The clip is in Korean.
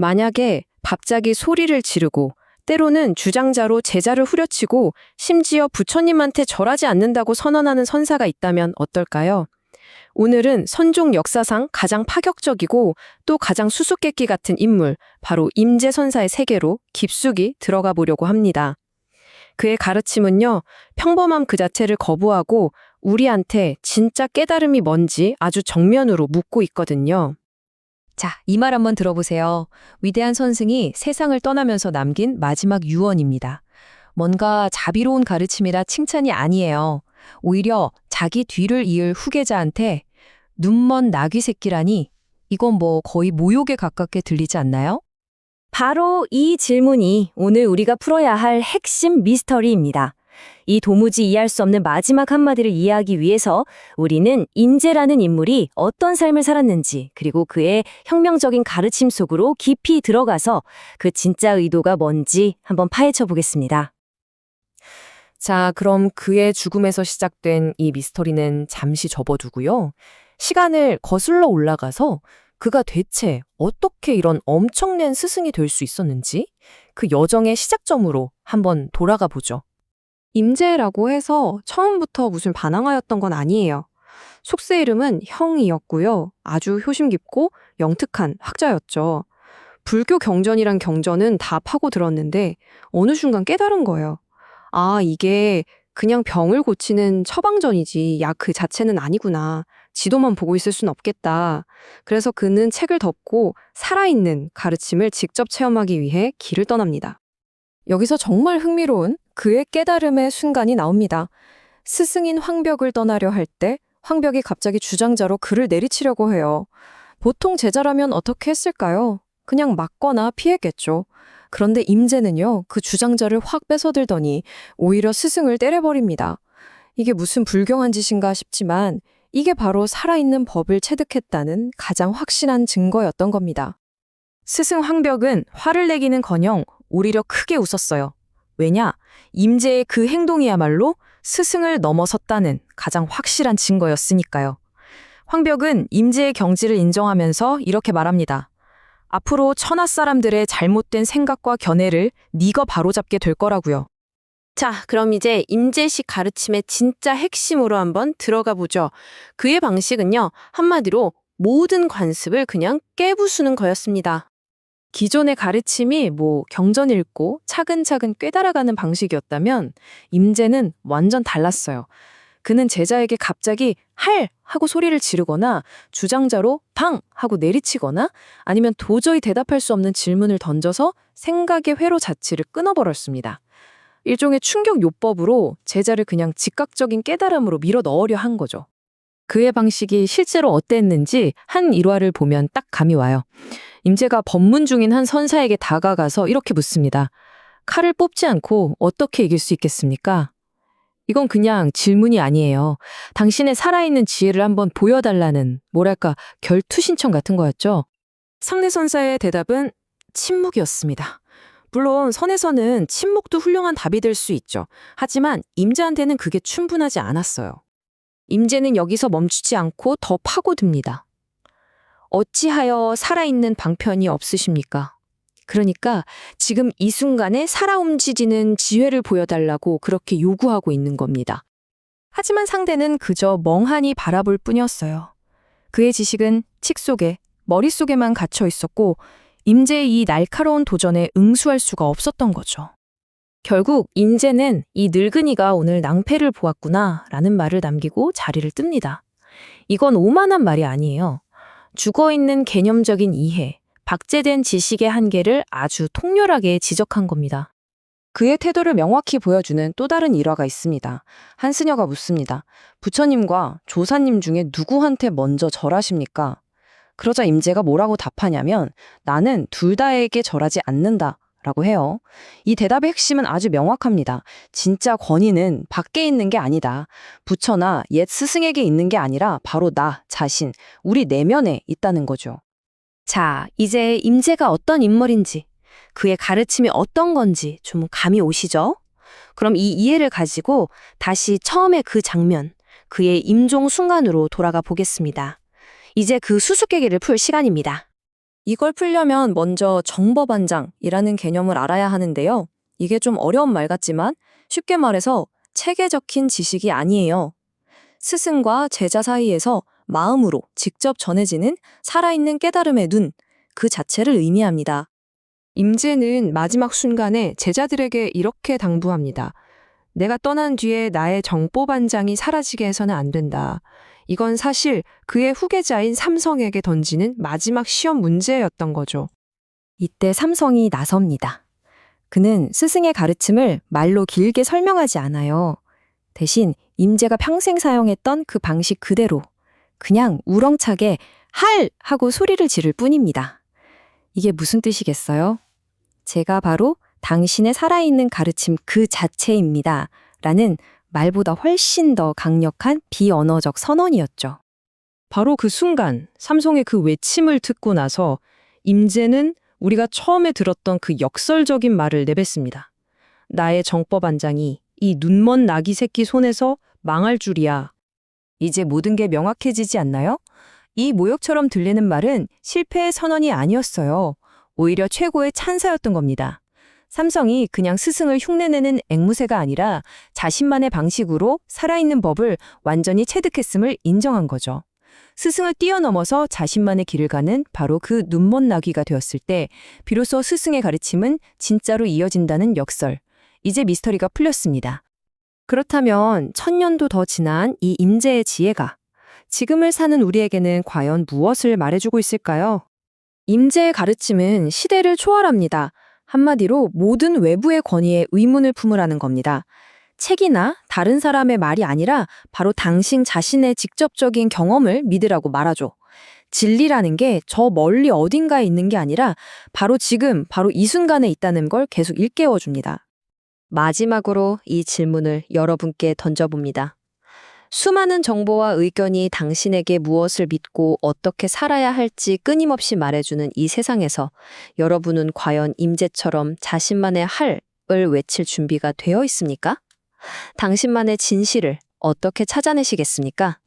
만약에 갑자기 소리를 지르고 때로는 주장자로 제자를 후려치고 심지어 부처님한테 절하지 않는다고 선언하는 선사가 있다면 어떨까요? 오늘은 선종 역사상 가장 파격적이고 또 가장 수수께끼 같은 인물, 바로 임재선사의 세계로 깊숙이 들어가 보려고 합니다. 그의 가르침은요, 평범함 그 자체를 거부하고 우리한테 진짜 깨달음이 뭔지 아주 정면으로 묻고 있거든요. 자, 이 말 한번 들어보세요. 위대한 선승이 세상을 떠나면서 남긴 마지막 유언입니다. 뭔가 자비로운 가르침이라 칭찬이 아니에요. 오히려 자기 뒤를 이을 후계자한테 눈먼 나귀 새끼라니, 이건 뭐 거의 모욕에 가깝게 들리지 않나요? 바로 이 질문이 오늘 우리가 풀어야 할 핵심 미스터리입니다. 이 도무지 이해할 수 없는 마지막 한마디를 이해하기 위해서 우리는 임재라는 인물이 어떤 삶을 살았는지, 그리고 그의 혁명적인 가르침 속으로 깊이 들어가서 그 진짜 의도가 뭔지 한번 파헤쳐 보겠습니다. 자, 그럼 그의 죽음에서 시작된 이 미스터리는 잠시 접어두고요. 시간을 거슬러 올라가서 그가 대체 어떻게 이런 엄청난 스승이 될 수 있었는지 그 여정의 시작점으로 한번 돌아가 보죠. 임재라고 해서 처음부터 무슨 반항하였던 건 아니에요. 속세 이름은 형이었고요. 아주 효심 깊고 영특한 학자였죠. 불교 경전이란 경전은 다 파고들었는데 어느 순간 깨달은 거예요. 아, 이게 그냥 병을 고치는 처방전이지 약 그 자체는 아니구나. 지도만 보고 있을 순 없겠다. 그래서 그는 책을 덮고 살아있는 가르침을 직접 체험하기 위해 길을 떠납니다. 여기서 정말 흥미로운 그의 깨달음의 순간이 나옵니다. 스승인 황벽을 떠나려 할 때 황벽이 갑자기 주장자로 그를 내리치려고 해요. 보통 제자라면 어떻게 했을까요? 그냥 맞거나 피했겠죠. 그런데 임재는요, 그 주장자를 확 뺏어들더니 오히려 스승을 때려버립니다. 이게 무슨 불경한 짓인가 싶지만 이게 바로 살아있는 법을 체득했다는 가장 확실한 증거였던 겁니다. 스승 황벽은 화를 내기는커녕 오히려 크게 웃었어요. 왜냐? 임재의 그 행동이야말로 스승을 넘어섰다는 가장 확실한 증거였으니까요. 황벽은 임재의 경지를 인정하면서 이렇게 말합니다. 앞으로 천하 사람들의 잘못된 생각과 견해를 네가 바로잡게 될 거라고요. 자, 그럼 이제 임재식 가르침의 진짜 핵심으로 한번 들어가 보죠. 그의 방식은요, 한마디로 모든 관습을 그냥 깨부수는 거였습니다. 기존의 가르침이 경전 읽고 차근차근 꿰달아가는 방식이었다면 임재는 완전 달랐어요. 그는 제자에게 갑자기 할! 하고 소리를 지르거나 주장자로 방! 하고 내리치거나 아니면 도저히 대답할 수 없는 질문을 던져서 생각의 회로 자취를 끊어버렸습니다. 일종의 충격 요법으로 제자를 그냥 즉각적인 깨달음으로 밀어 넣으려 한 거죠. 그의 방식이 실제로 어땠는지 한 일화를 보면 딱 감이 와요. 임재가 법문 중인 한 선사에게 다가가서 이렇게 묻습니다. 칼을 뽑지 않고 어떻게 이길 수 있겠습니까? 이건 그냥 질문이 아니에요. 당신의 살아있는 지혜를 한번 보여달라는 결투 신청 같은 거였죠. 상대 선사의 대답은 침묵이었습니다. 물론 선에서는 침묵도 훌륭한 답이 될 수 있죠. 하지만 임재한테는 그게 충분하지 않았어요. 임재는 여기서 멈추지 않고 더 파고듭니다. 어찌하여 살아있는 방편이 없으십니까? 그러니까 지금 이 순간에 살아 움직이는 지혜를 보여달라고 그렇게 요구하고 있는 겁니다. 하지만 상대는 그저 멍하니 바라볼 뿐이었어요. 그의 지식은 칙 속에, 머릿속에만 갇혀 있었고 임재의 이 날카로운 도전에 응수할 수가 없었던 거죠. 결국 임재는 이 늙은이가 오늘 낭패를 보았구나 라는 말을 남기고 자리를 뜹니다. 이건 오만한 말이 아니에요. 죽어있는 개념적인 이해, 박제된 지식의 한계를 아주 통렬하게 지적한 겁니다. 그의 태도를 명확히 보여주는 또 다른 일화가 있습니다. 한 스녀가 묻습니다. 부처님과 조사님 중에 누구한테 먼저 절하십니까? 그러자 임재가 뭐라고 답하냐면 나는 둘 다에게 절하지 않는다 라고 해요. 이 대답의 핵심은 아주 명확합니다. 진짜 권위는 밖에 있는 게 아니다. 부처나 옛 스승에게 있는 게 아니라 바로 나 자신, 우리 내면에 있다는 거죠. 자, 이제 임재가 어떤 인물인지, 그의 가르침이 어떤 건지 좀 감이 오시죠? 그럼 이 이해를 가지고 다시 처음의 그 장면, 그의 임종 순간으로 돌아가 보겠습니다. 이제 그 수수께끼를 풀 시간입니다. 이걸 풀려면 먼저 정법반장이라는 개념을 알아야 하는데요. 이게 좀 어려운 말 같지만 쉽게 말해서 책에 적힌 지식이 아니에요. 스승과 제자 사이에서 마음으로 직접 전해지는 살아있는 깨달음의 눈, 그 자체를 의미합니다. 임재는 마지막 순간에 제자들에게 이렇게 당부합니다. 내가 떠난 뒤에 나의 정보반장이 사라지게 해서는 안 된다. 이건 사실 그의 후계자인 삼성에게 던지는 마지막 시험 문제였던 거죠. 이때 삼성이 나섭니다. 그는 스승의 가르침을 말로 길게 설명하지 않아요. 대신 임재가 평생 사용했던 그 방식 그대로 그냥 우렁차게 할! 하고 소리를 지를 뿐입니다. 이게 무슨 뜻이겠어요? 제가 바로 당신의 살아있는 가르침 그 자체입니다. 라는 말보다 훨씬 더 강력한 비언어적 선언이었죠. 바로 그 순간 삼성의 그 외침을 듣고 나서 임재는 우리가 처음에 들었던 그 역설적인 말을 내뱉습니다. 나의 정법반장이 이 눈먼 나귀 새끼 손에서 망할 줄이야. 이제 모든 게 명확해지지 않나요? 이 모욕처럼 들리는 말은 실패의 선언이 아니었어요. 오히려 최고의 찬사였던 겁니다. 삼성이 그냥 스승을 흉내내는 앵무새가 아니라 자신만의 방식으로 살아있는 법을 완전히 체득했음을 인정한 거죠. 스승을 뛰어넘어서 자신만의 길을 가는 바로 그 눈먼 나귀가 되었을 때 비로소 스승의 가르침은 진짜로 이어진다는 역설. 이제 미스터리가 풀렸습니다. 그렇다면 1000년도 더 지난 이 임재의 지혜가 지금을 사는 우리에게는 과연 무엇을 말해주고 있을까요? 임재의 가르침은 시대를 초월합니다. 한마디로 모든 외부의 권위에 의문을 품으라는 겁니다. 책이나 다른 사람의 말이 아니라 바로 당신 자신의 직접적인 경험을 믿으라고 말하죠. 진리라는 게 저 멀리 어딘가에 있는 게 아니라 바로 지금, 바로 이 순간에 있다는 걸 계속 일깨워줍니다. 마지막으로 이 질문을 여러분께 던져봅니다. 수많은 정보와 의견이 당신에게 무엇을 믿고 어떻게 살아야 할지 끊임없이 말해주는 이 세상에서 여러분은 과연 임재처럼 자신만의 할을 외칠 준비가 되어 있습니까? 당신만의 진실을 어떻게 찾아내시겠습니까?